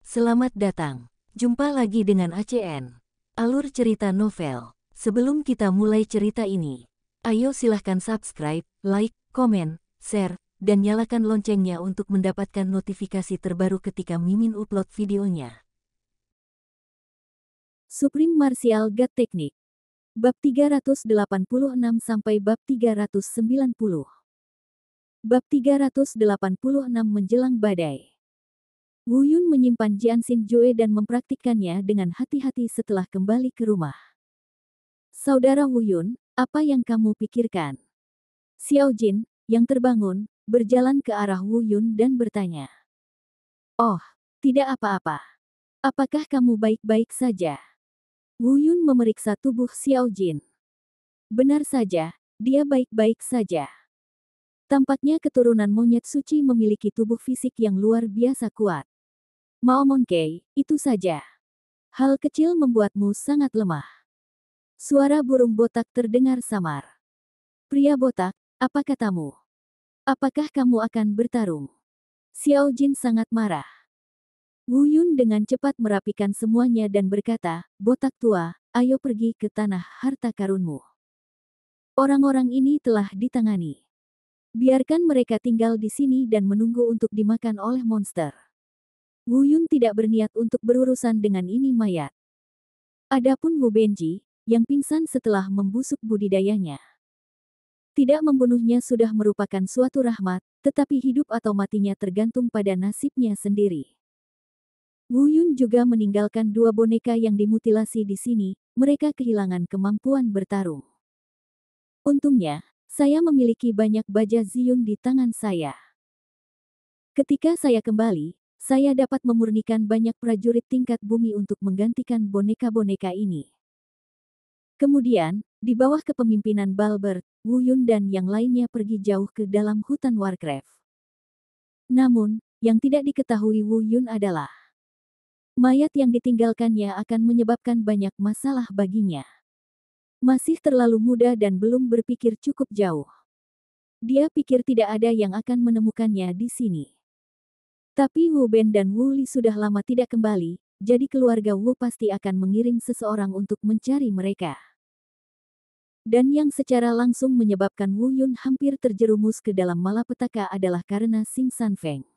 Selamat datang. Jumpa lagi dengan ACN. Alur cerita novel. Sebelum kita mulai cerita ini, ayo silahkan subscribe, like, komen, share, dan nyalakan loncengnya untuk mendapatkan notifikasi terbaru ketika Mimin upload videonya. Supreme Martial God Technique. Bab 386 sampai bab 390. Bab 386 menjelang badai. Wu Yun menyimpan Jianxin Jue dan mempraktikkannya dengan hati-hati setelah kembali ke rumah. Saudara Wu Yun, apa yang kamu pikirkan? Xiao Jin, yang terbangun, berjalan ke arah Wu Yun dan bertanya. Oh, tidak apa-apa. Apakah kamu baik-baik saja? Wu Yun memeriksa tubuh Xiao Jin. Benar saja, dia baik-baik saja. Tampaknya keturunan monyet suci memiliki tubuh fisik yang luar biasa kuat. Mao Monkey, itu saja. Hal kecil membuatmu sangat lemah. Suara burung botak terdengar samar. Pria botak, apa katamu? Apakah kamu akan bertarung? Xiao Jin sangat marah. Wu Yun dengan cepat merapikan semuanya dan berkata, botak tua, ayo pergi ke tanah harta karunmu. Orang-orang ini telah ditangani. Biarkan mereka tinggal di sini dan menunggu untuk dimakan oleh monster. Wu Yun tidak berniat untuk berurusan dengan ini mayat. Adapun Wu Benji, yang pingsan setelah membusuk budidayanya. Tidak membunuhnya sudah merupakan suatu rahmat, tetapi hidup atau matinya tergantung pada nasibnya sendiri. Wu Yun juga meninggalkan dua boneka yang dimutilasi di sini, mereka kehilangan kemampuan bertarung. Untungnya, saya memiliki banyak baja Ziyun di tangan saya. Ketika saya kembali, saya dapat memurnikan banyak prajurit tingkat bumi untuk menggantikan boneka-boneka ini. Kemudian, di bawah kepemimpinan Balbert, Wu Yun dan yang lainnya pergi jauh ke dalam hutan Warcraft. Namun, yang tidak diketahui Wu Yun adalah mayat yang ditinggalkannya akan menyebabkan banyak masalah baginya. Masih terlalu muda dan belum berpikir cukup jauh. Dia pikir tidak ada yang akan menemukannya di sini. Tapi Wu Ben dan Wu Li sudah lama tidak kembali, jadi keluarga Wu pasti akan mengirim seseorang untuk mencari mereka. Dan yang secara langsung menyebabkan Wu Yun hampir terjerumus ke dalam malapetaka adalah karena Xing Sanfeng.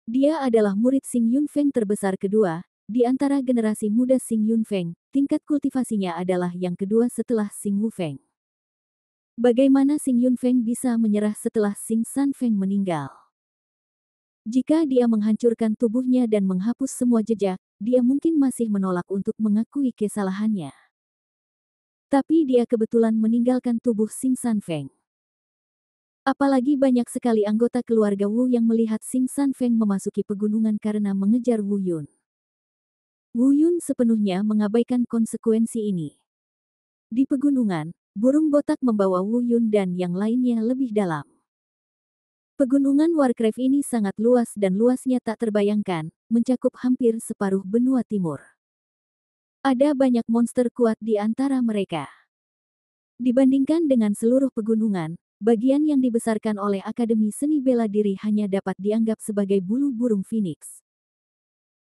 Dia adalah murid Xing Yunfeng terbesar kedua, di antara generasi muda Xing Yunfeng, tingkat kultivasinya adalah yang kedua setelah Xing Wufeng. Bagaimana Xing Yunfeng bisa menyerah setelah Xing Sanfeng meninggal? Jika dia menghancurkan tubuhnya dan menghapus semua jejak, dia mungkin masih menolak untuk mengakui kesalahannya. Tapi dia kebetulan meninggalkan tubuh Xing Sanfeng. Apalagi banyak sekali anggota keluarga Wu yang melihat Xing Sanfeng memasuki pegunungan karena mengejar Wu Yun. Wu Yun sepenuhnya mengabaikan konsekuensi ini. Di pegunungan, burung botak membawa Wu Yun dan yang lainnya lebih dalam. Pegunungan Warcraft ini sangat luas dan luasnya tak terbayangkan, mencakup hampir separuh benua timur. Ada banyak monster kuat di antara mereka. Dibandingkan dengan seluruh pegunungan, bagian yang dibesarkan oleh Akademi Seni Bela Diri hanya dapat dianggap sebagai bulu burung phoenix.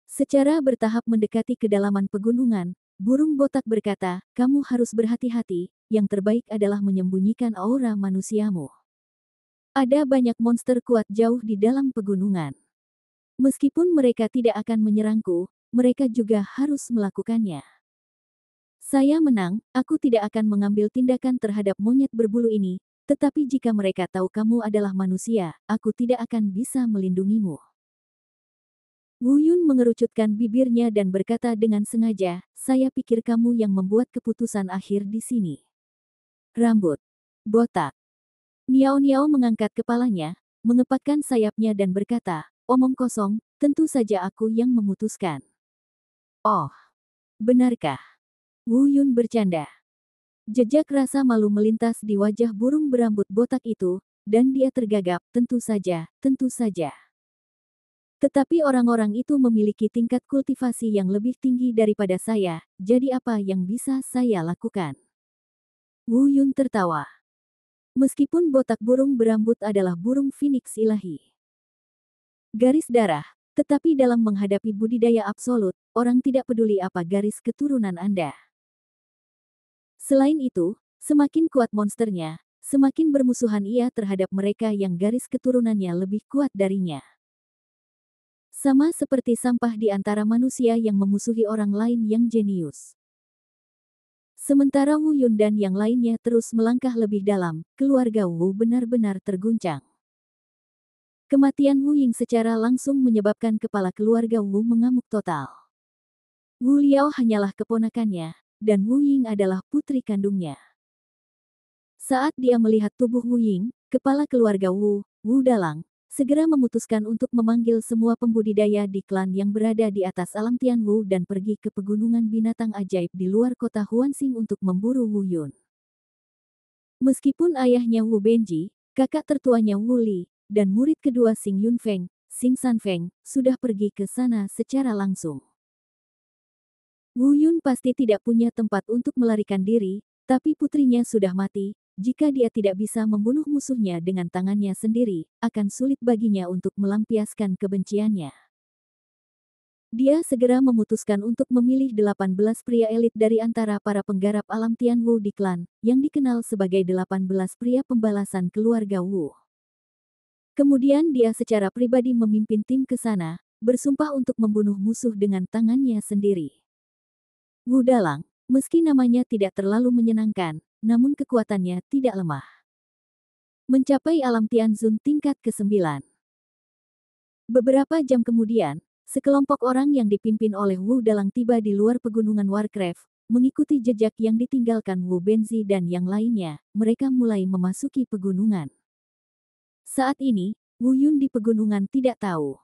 Secara bertahap mendekati kedalaman pegunungan, burung botak berkata, kamu harus berhati-hati, yang terbaik adalah menyembunyikan aura manusiamu. Ada banyak monster kuat jauh di dalam pegunungan. Meskipun mereka tidak akan menyerangku, mereka juga harus melakukannya. Saya menang, aku tidak akan mengambil tindakan terhadap monyet berbulu ini, tetapi jika mereka tahu kamu adalah manusia, aku tidak akan bisa melindungimu. Wu Yun mengerucutkan bibirnya dan berkata dengan sengaja, saya pikir kamu yang membuat keputusan akhir di sini. Rambut botak. Niao-Niao mengangkat kepalanya, mengepakkan sayapnya dan berkata, omong kosong, tentu saja aku yang memutuskan. Oh, benarkah? Wu Yun bercanda. Jejak rasa malu melintas di wajah burung berambut botak itu, dan dia tergagap, tentu saja, tentu saja. Tetapi orang-orang itu memiliki tingkat kultivasi yang lebih tinggi daripada saya, jadi apa yang bisa saya lakukan? Wu Yun tertawa. Meskipun botak burung berambut adalah burung phoenix ilahi. Garis darah, Tetapi dalam menghadapi budidaya absolut, orang tidak peduli apa garis keturunan Anda. Selain itu, semakin kuat monsternya, semakin bermusuhan ia terhadap mereka yang garis keturunannya lebih kuat darinya. Sama seperti sampah di antara manusia yang memusuhi orang lain yang jenius. Sementara Wu Yun dan yang lainnya terus melangkah lebih dalam, keluarga Wu benar-benar terguncang. Kematian Wu Ying secara langsung menyebabkan kepala keluarga Wu mengamuk total. Wu Liao hanyalah keponakannya, dan Wu Ying adalah putri kandungnya. Saat dia melihat tubuh Wu Ying, kepala keluarga Wu, Wu Dalang, segera memutuskan untuk memanggil semua pembudidaya di klan yang berada di atas alam Tian Wu dan pergi ke pegunungan binatang ajaib di luar kota Huansing untuk memburu Wu Yun. Meskipun ayahnya Wu Benji, kakak tertuanya Wu Li, dan murid kedua Xing Yunfeng, Xing Sanfeng, sudah pergi ke sana secara langsung. Wu Yun pasti tidak punya tempat untuk melarikan diri, tapi putrinya sudah mati. Jika dia tidak bisa membunuh musuhnya dengan tangannya sendiri, akan sulit baginya untuk melampiaskan kebenciannya. Dia segera memutuskan untuk memilih 18 pria elit dari antara para penggarap alam Tian Wu di klan, yang dikenal sebagai 18 pria pembalasan keluarga Wu. Kemudian dia secara pribadi memimpin tim ke sana, bersumpah untuk membunuh musuh dengan tangannya sendiri. Wu Dalang, meski namanya tidak terlalu menyenangkan, namun kekuatannya tidak lemah. Mencapai alam Tianzun tingkat ke-9. Beberapa jam kemudian, sekelompok orang yang dipimpin oleh Wu Dalang tiba di luar pegunungan Warcraft, mengikuti jejak yang ditinggalkan Wu Benzi dan yang lainnya. Mereka mulai memasuki pegunungan. Saat ini, Wu Yun di pegunungan tidak tahu.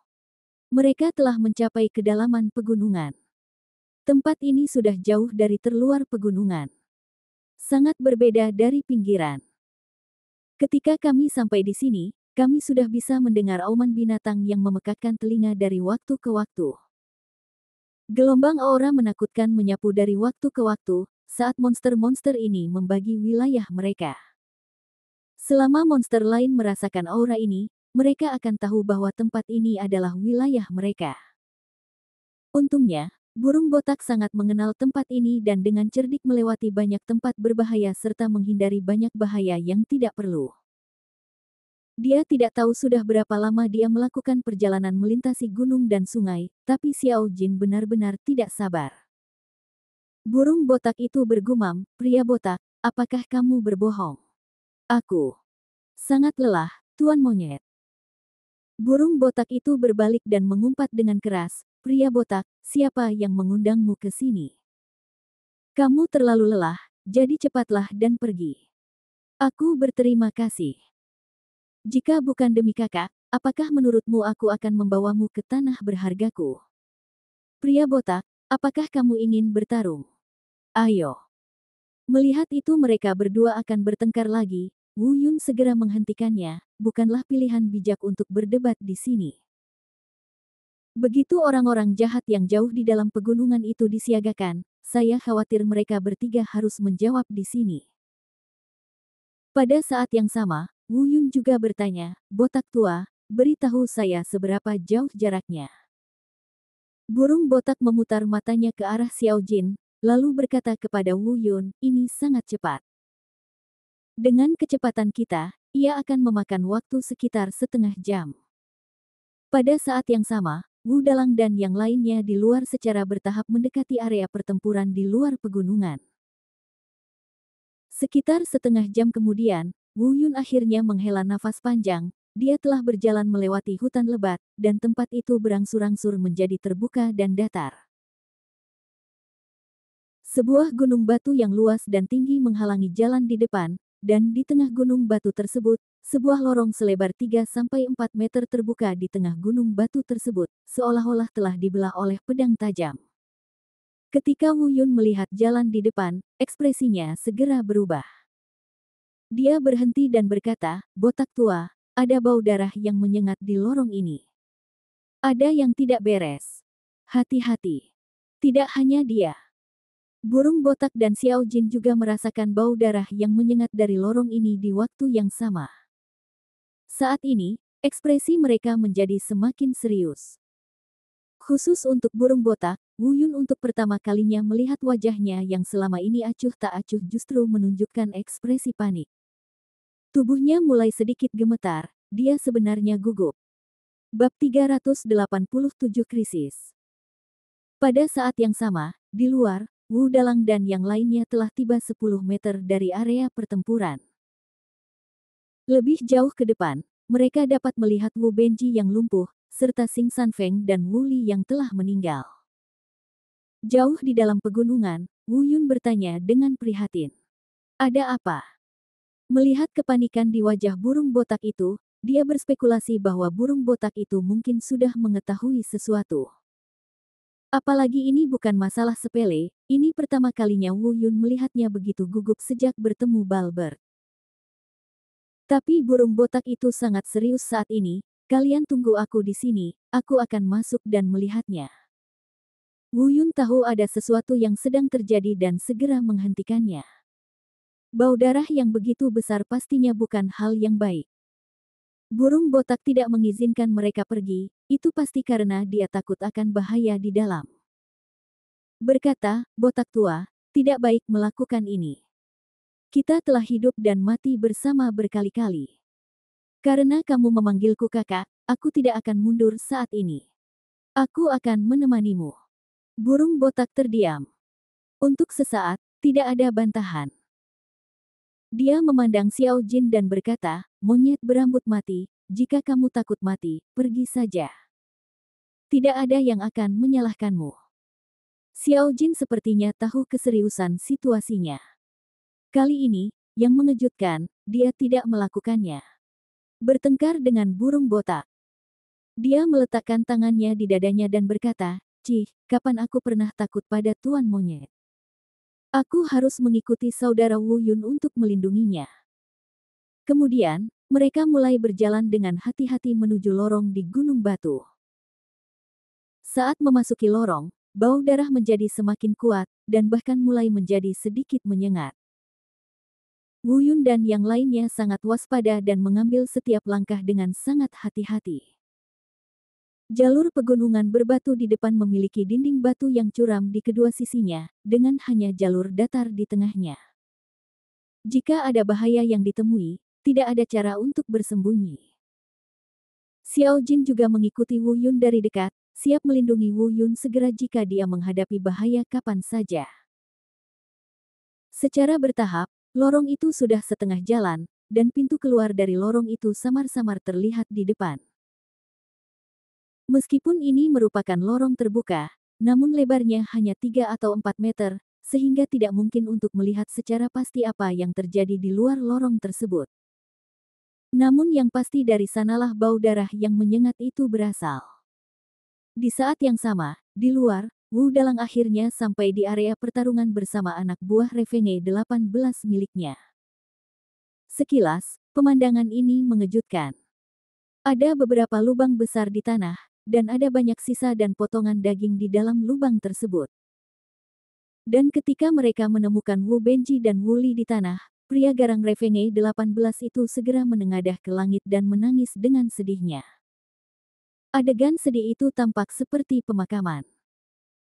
Mereka telah mencapai kedalaman pegunungan. Tempat ini sudah jauh dari terluar pegunungan. Sangat berbeda dari pinggiran. Ketika kami sampai di sini, kami sudah bisa mendengar auman binatang yang memekakkan telinga dari waktu ke waktu. Gelombang aura menakutkan menyapu dari waktu ke waktu, saat monster-monster ini membagi wilayah mereka. Selama monster lain merasakan aura ini, mereka akan tahu bahwa tempat ini adalah wilayah mereka. Untungnya, burung botak sangat mengenal tempat ini dan dengan cerdik melewati banyak tempat berbahaya serta menghindari banyak bahaya yang tidak perlu. Dia tidak tahu sudah berapa lama dia melakukan perjalanan melintasi gunung dan sungai, tapi Xiao Jin benar-benar tidak sabar. Burung botak itu bergumam, "Pria botak, apakah kamu berbohong? Aku sangat lelah, Tuan Monyet." Burung botak itu berbalik dan mengumpat dengan keras, "Pria botak, siapa yang mengundangmu ke sini? Kamu terlalu lelah, jadi cepatlah dan pergi. Aku berterima kasih. Jika bukan demi kakak, apakah menurutmu aku akan membawamu ke tanah berhargaku? Pria botak, apakah kamu ingin bertarung? Ayo." Melihat itu mereka berdua akan bertengkar lagi, Wu Yun segera menghentikannya, bukanlah pilihan bijak untuk berdebat di sini. Begitu orang-orang jahat yang jauh di dalam pegunungan itu disiagakan, saya khawatir mereka bertiga harus menjawab di sini. Pada saat yang sama, Wu Yun juga bertanya, "Botak tua, beritahu saya seberapa jauh jaraknya." Burung botak memutar matanya ke arah Xiao Jin, lalu berkata kepada Wu Yun, "Ini sangat cepat. Dengan kecepatan kita, ia akan memakan waktu sekitar setengah jam." Pada saat yang sama, Wu Dalang dan yang lainnya di luar secara bertahap mendekati area pertempuran di luar pegunungan. Sekitar setengah jam kemudian, Wu Yun akhirnya menghela nafas panjang. Dia telah berjalan melewati hutan lebat, dan tempat itu berangsur-angsur menjadi terbuka dan datar. Sebuah gunung batu yang luas dan tinggi menghalangi jalan di depan, dan di tengah gunung batu tersebut, sebuah lorong selebar 3-4 meter terbuka di tengah gunung batu tersebut, seolah-olah telah dibelah oleh pedang tajam. Ketika Wu Yun melihat jalan di depan, ekspresinya segera berubah. Dia berhenti dan berkata, "Botak tua, ada bau darah yang menyengat di lorong ini. Ada yang tidak beres. Hati-hati." Tidak hanya dia. Burung botak dan Xiao Jin juga merasakan bau darah yang menyengat dari lorong ini di waktu yang sama. Saat ini, ekspresi mereka menjadi semakin serius. Khusus untuk burung botak, Wu Yun untuk pertama kalinya melihat wajahnya yang selama ini acuh tak acuh justru menunjukkan ekspresi panik. Tubuhnya mulai sedikit gemetar, dia sebenarnya gugup. Bab 387 Krisis. Pada saat yang sama, di luar, Wu Dalang dan yang lainnya telah tiba 10 meter dari area pertempuran. Lebih jauh ke depan, mereka dapat melihat Wu Benji yang lumpuh, serta Xing Sanfeng dan Wu Li yang telah meninggal. Jauh di dalam pegunungan, Wu Yun bertanya dengan prihatin. Ada apa? Melihat kepanikan di wajah burung botak itu, dia berspekulasi bahwa burung botak itu mungkin sudah mengetahui sesuatu. Apalagi ini bukan masalah sepele, ini pertama kalinya Wu Yun melihatnya begitu gugup sejak bertemu Balbert. Tapi burung botak itu sangat serius saat ini, kalian tunggu aku di sini, aku akan masuk dan melihatnya. Wu Yun tahu ada sesuatu yang sedang terjadi dan segera menghentikannya. Bau darah yang begitu besar pastinya bukan hal yang baik. Burung botak tidak mengizinkan mereka pergi, itu pasti karena dia takut akan bahaya di dalam. Berkata, botak tua, tidak baik melakukan ini. Kita telah hidup dan mati bersama berkali-kali. Karena kamu memanggilku kakak, aku tidak akan mundur saat ini. Aku akan menemanimu. Burung botak terdiam. Untuk sesaat, tidak ada bantahan. Dia memandang Xiao Jin dan berkata, monyet berambut mati, jika kamu takut mati, pergi saja. Tidak ada yang akan menyalahkanmu. Xiao Jin sepertinya tahu keseriusan situasinya. Kali ini, yang mengejutkan, dia tidak melakukannya. Bertengkar dengan burung botak. Dia meletakkan tangannya di dadanya dan berkata, Cih, kapan aku pernah takut pada Tuan Monyet? Aku harus mengikuti saudara Wu Yun untuk melindunginya. Kemudian, mereka mulai berjalan dengan hati-hati menuju lorong di Gunung Batu. Saat memasuki lorong, bau darah menjadi semakin kuat, dan bahkan mulai menjadi sedikit menyengat. Wu Yun dan yang lainnya sangat waspada dan mengambil setiap langkah dengan sangat hati-hati. Jalur pegunungan berbatu di depan memiliki dinding batu yang curam di kedua sisinya, dengan hanya jalur datar di tengahnya. Jika ada bahaya yang ditemui, tidak ada cara untuk bersembunyi. Xiao Jin juga mengikuti Wu Yun dari dekat, siap melindungi Wu Yun segera jika dia menghadapi bahaya kapan saja. Secara bertahap, lorong itu sudah setengah jalan, dan pintu keluar dari lorong itu samar-samar terlihat di depan. Meskipun ini merupakan lorong terbuka, namun lebarnya hanya 3 atau 4 meter, sehingga tidak mungkin untuk melihat secara pasti apa yang terjadi di luar lorong tersebut. Namun yang pasti dari sanalah bau darah yang menyengat itu berasal. Di saat yang sama, di luar, Wu Dalang akhirnya sampai di area pertarungan bersama anak buah Revenge 18 miliknya. Sekilas, pemandangan ini mengejutkan. Ada beberapa lubang besar di tanah, dan ada banyak sisa dan potongan daging di dalam lubang tersebut. Dan ketika mereka menemukan Wu Benji dan Wu Li di tanah, pria garang Revenge 18 itu segera menengadah ke langit dan menangis dengan sedihnya. Adegan sedih itu tampak seperti pemakaman.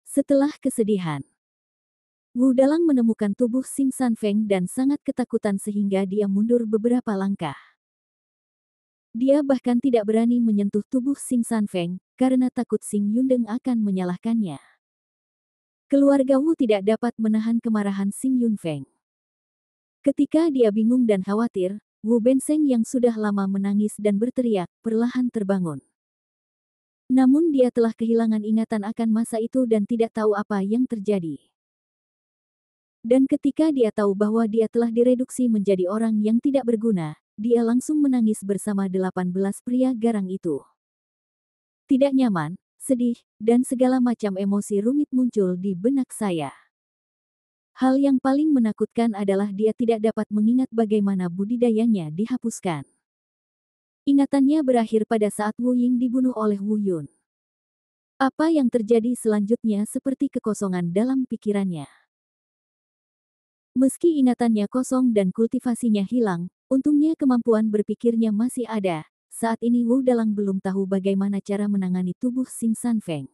Setelah kesedihan, Wu Dalang menemukan tubuh Xing Sanfeng dan sangat ketakutan sehingga dia mundur beberapa langkah. Dia bahkan tidak berani menyentuh tubuh Xing Sanfeng, karena takut Xing Yundeng akan menyalahkannya. Keluarga Wu tidak dapat menahan kemarahan Xing Yunfeng. Ketika dia bingung dan khawatir, Wu Benseng yang sudah lama menangis dan berteriak, perlahan terbangun. Namun dia telah kehilangan ingatan akan masa itu dan tidak tahu apa yang terjadi. Dan ketika dia tahu bahwa dia telah direduksi menjadi orang yang tidak berguna, dia langsung menangis bersama 18 pria garang itu. Tidak nyaman, sedih, dan segala macam emosi rumit muncul di benak saya. Hal yang paling menakutkan adalah dia tidak dapat mengingat bagaimana budidayanya dihapuskan. Ingatannya berakhir pada saat Wu Ying dibunuh oleh Wu Yun. Apa yang terjadi selanjutnya seperti kekosongan dalam pikirannya. Meski ingatannya kosong dan kultivasinya hilang, untungnya kemampuan berpikirnya masih ada. Saat ini Wu Dalang belum tahu bagaimana cara menangani tubuh Xing Sanfeng.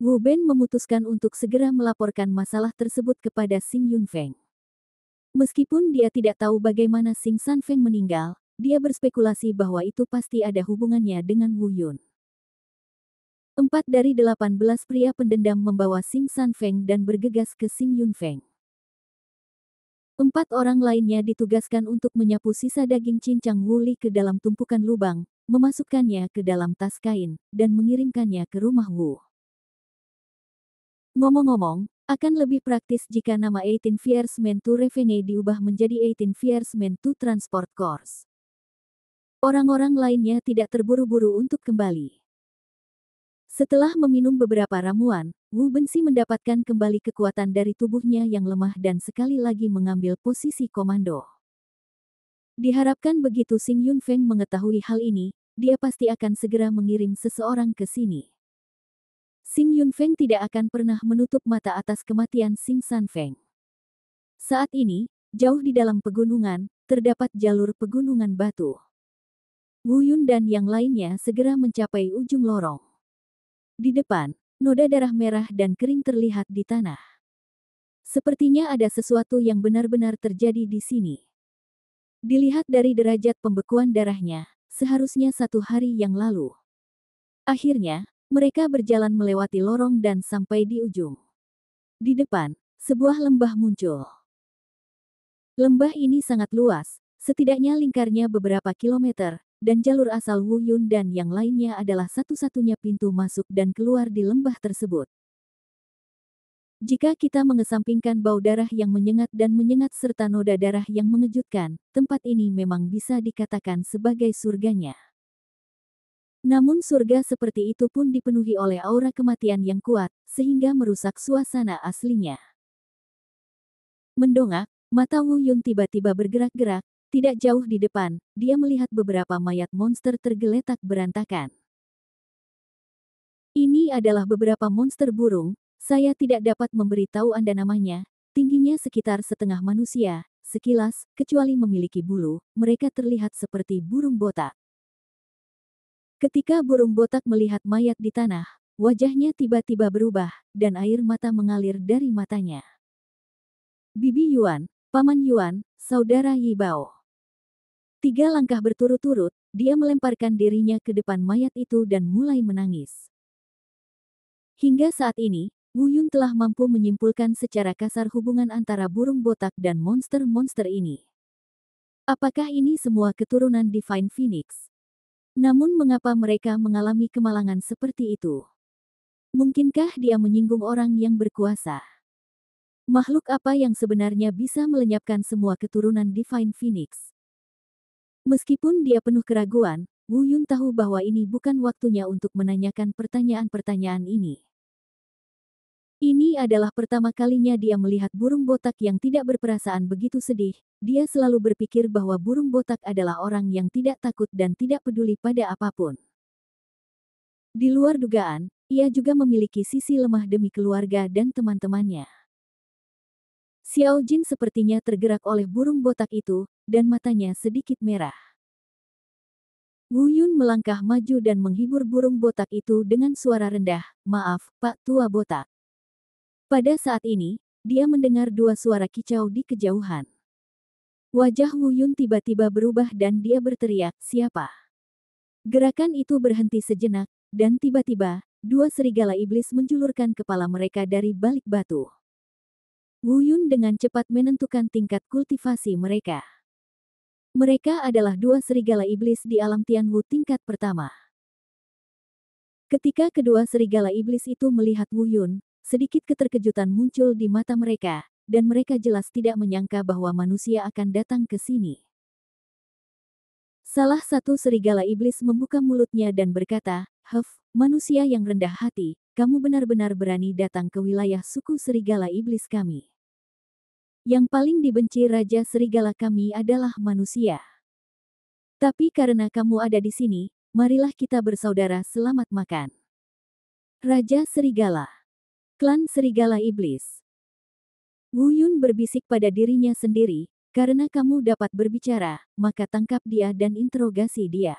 Wu Ben memutuskan untuk segera melaporkan masalah tersebut kepada Xing Yunfeng. Meskipun dia tidak tahu bagaimana Xing Sanfeng meninggal, dia berspekulasi bahwa itu pasti ada hubungannya dengan Wu Yun. 4 dari 18 pria pendendam membawa Xing Sanfeng dan bergegas ke Xing Yunfeng. 4 orang lainnya ditugaskan untuk menyapu sisa daging cincang Wuli ke dalam tumpukan lubang, memasukkannya ke dalam tas kain, dan mengirimkannya ke rumah Wu. Ngomong-ngomong, akan lebih praktis jika nama 18 Fierce Men to Revenue diubah menjadi 18 Fierce Men to Transport Course. Orang-orang lainnya tidak terburu-buru untuk kembali. Setelah meminum beberapa ramuan, Wu Bensi mendapatkan kembali kekuatan dari tubuhnya yang lemah dan sekali lagi mengambil posisi komando. Diharapkan begitu Xing Yunfeng mengetahui hal ini, dia pasti akan segera mengirim seseorang ke sini. Xing Yunfeng tidak akan pernah menutup mata atas kematian Xing Sanfeng. Saat ini, jauh di dalam pegunungan, terdapat jalur pegunungan batu. Wu Yun dan yang lainnya segera mencapai ujung lorong. Di depan, noda darah merah dan kering terlihat di tanah. Sepertinya ada sesuatu yang benar-benar terjadi di sini. Dilihat dari derajat pembekuan darahnya, seharusnya 1 hari yang lalu. Akhirnya, mereka berjalan melewati lorong dan sampai di ujung. Di depan, sebuah lembah muncul. Lembah ini sangat luas, setidaknya lingkarnya beberapa kilometer, dan jalur asal Wu Yun dan yang lainnya adalah satu-satunya pintu masuk dan keluar di lembah tersebut. Jika kita mengesampingkan bau darah yang menyengat dan menyengat serta noda darah yang mengejutkan, tempat ini memang bisa dikatakan sebagai surganya. Namun surga seperti itu pun dipenuhi oleh aura kematian yang kuat, sehingga merusak suasana aslinya. Mendongak, mata Wu Yun tiba-tiba bergerak-gerak, tidak jauh di depan, dia melihat beberapa mayat monster tergeletak berantakan. Ini adalah beberapa monster burung, saya tidak dapat memberitahu Anda namanya, tingginya sekitar setengah manusia, sekilas, kecuali memiliki bulu, mereka terlihat seperti burung botak. Ketika burung botak melihat mayat di tanah, wajahnya tiba-tiba berubah, dan air mata mengalir dari matanya. Bibi Yuan, Paman Yuan, Saudara Yi Bao. 3 langkah berturut-turut, dia melemparkan dirinya ke depan mayat itu dan mulai menangis. Hingga saat ini, Wu Yun telah mampu menyimpulkan secara kasar hubungan antara burung botak dan monster-monster ini. Apakah ini semua keturunan Divine Phoenix? Namun mengapa mereka mengalami kemalangan seperti itu? Mungkinkah dia menyinggung orang yang berkuasa? Makhluk apa yang sebenarnya bisa melenyapkan semua keturunan Divine Phoenix? Meskipun dia penuh keraguan, Wu Yun tahu bahwa ini bukan waktunya untuk menanyakan pertanyaan-pertanyaan ini. Ini adalah pertama kalinya dia melihat burung botak yang tidak berperasaan begitu sedih. Dia selalu berpikir bahwa burung botak adalah orang yang tidak takut dan tidak peduli pada apapun. Di luar dugaan, ia juga memiliki sisi lemah demi keluarga dan teman-temannya. Xiao Jin sepertinya tergerak oleh burung botak itu, dan matanya sedikit merah. Wu Yun melangkah maju dan menghibur burung botak itu dengan suara rendah, "Maaf, Pak Tua Botak." Pada saat ini, dia mendengar 2 suara kicau di kejauhan. Wajah Wu Yun tiba-tiba berubah dan dia berteriak, "Siapa?" Gerakan itu berhenti sejenak, dan tiba-tiba, 2 serigala iblis menjulurkan kepala mereka dari balik batu. Wu Yun dengan cepat menentukan tingkat kultivasi mereka. Mereka adalah 2 serigala iblis di alam Tianwu tingkat pertama. Ketika kedua serigala iblis itu melihat Wu Yun, sedikit keterkejutan muncul di mata mereka, dan mereka jelas tidak menyangka bahwa manusia akan datang ke sini. Salah satu serigala iblis membuka mulutnya dan berkata, manusia yang rendah hati, kamu benar-benar berani datang ke wilayah suku serigala iblis kami. Yang paling dibenci Raja Serigala kami adalah manusia. Tapi karena kamu ada di sini, marilah kita bersaudara selamat makan." Raja Serigala. Klan Serigala Iblis. Wu Yun berbisik pada dirinya sendiri, karena kamu dapat berbicara, maka tangkap dia dan interogasi dia.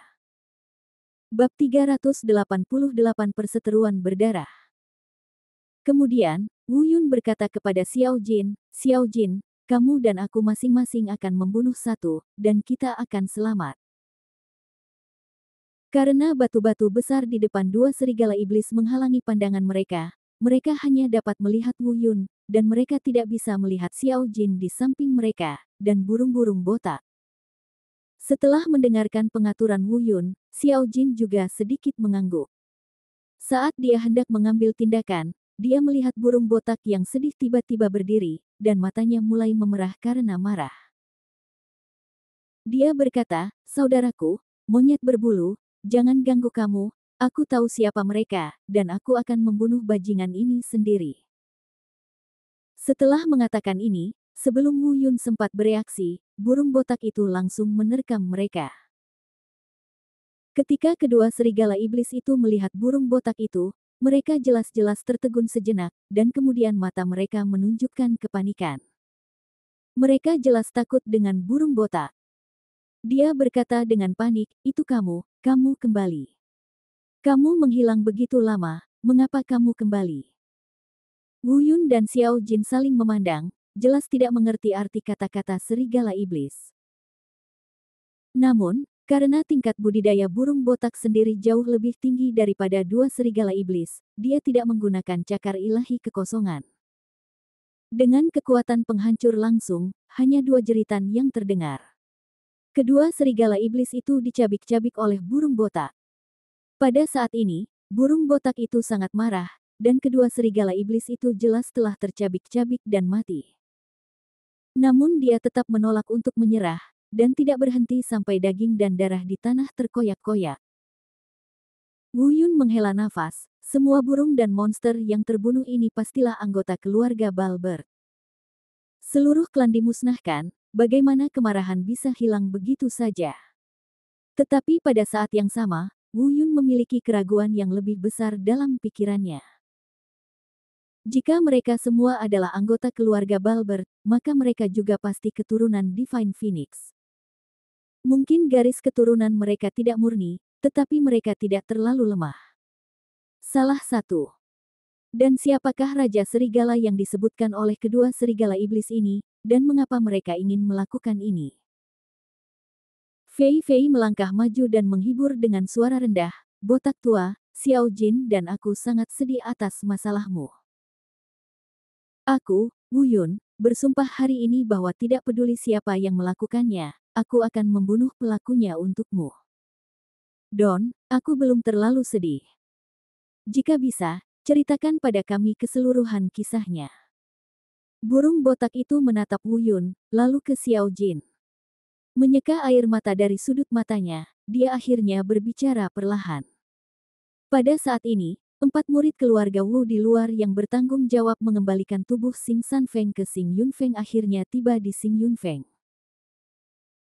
Bab 388 Perseteruan Berdarah. Kemudian, Wu Yun berkata kepada Xiao Jin, kamu dan aku masing-masing akan membunuh satu, dan kita akan selamat. Karena batu-batu besar di depan dua serigala iblis menghalangi pandangan mereka, mereka hanya dapat melihat Wu Yun, dan mereka tidak bisa melihat Xiao Jin di samping mereka, dan burung-burung botak. Setelah mendengarkan pengaturan Wu Yun, Xiao Jin juga sedikit mengangguk. Saat dia hendak mengambil tindakan, dia melihat burung botak yang sedih tiba-tiba berdiri, dan matanya mulai memerah karena marah. Dia berkata, saudaraku, monyet berbulu, jangan ganggu kamu, aku tahu siapa mereka, dan aku akan membunuh bajingan ini sendiri. Setelah mengatakan ini, sebelum Wu Yun sempat bereaksi, burung botak itu langsung menerkam mereka. Ketika kedua serigala iblis itu melihat burung botak itu, mereka jelas-jelas tertegun sejenak, dan kemudian mata mereka menunjukkan kepanikan. Mereka jelas takut dengan burung botak. Dia berkata dengan panik, itu kamu kembali. Kamu menghilang begitu lama, mengapa kamu kembali? Wu Yun dan Xiao Jin saling memandang, jelas tidak mengerti arti kata-kata serigala iblis. Namun, karena tingkat budidaya burung botak sendiri jauh lebih tinggi daripada dua serigala iblis, dia tidak menggunakan cakar ilahi kekosongan. Dengan kekuatan penghancur langsung, hanya dua jeritan yang terdengar. Kedua serigala iblis itu dicabik-cabik oleh burung botak. Pada saat ini, burung botak itu sangat marah, dan kedua serigala iblis itu jelas telah tercabik-cabik dan mati. Namun dia tetap menolak untuk menyerah, dan tidak berhenti sampai daging dan darah di tanah terkoyak-koyak. Wu Yun menghela nafas, semua burung dan monster yang terbunuh ini pastilah anggota keluarga Balbert. Seluruh klan dimusnahkan, bagaimana kemarahan bisa hilang begitu saja? Tetapi pada saat yang sama, Wu Yun memiliki keraguan yang lebih besar dalam pikirannya. Jika mereka semua adalah anggota keluarga Balbert, maka mereka juga pasti keturunan Divine Phoenix. Mungkin garis keturunan mereka tidak murni, tetapi mereka tidak terlalu lemah. Salah satu. Dan siapakah Raja Serigala yang disebutkan oleh kedua serigala iblis ini, dan mengapa mereka ingin melakukan ini? Fei Fei melangkah maju dan menghibur dengan suara rendah, botak tua, Xiao Jin dan aku sangat sedih atas masalahmu. Aku, Wu Yun, bersumpah hari ini bahwa tidak peduli siapa yang melakukannya, aku akan membunuh pelakunya untukmu. Don, aku belum terlalu sedih. Jika bisa, ceritakan pada kami keseluruhan kisahnya. Burung botak itu menatap Wu Yun, lalu ke Xiao Jin. Menyeka air mata dari sudut matanya, dia akhirnya berbicara perlahan. Pada saat ini, 4 murid keluarga Wu di luar yang bertanggung jawab mengembalikan tubuh Xing Sanfeng ke Xing Yunfeng akhirnya tiba di Xing Yunfeng.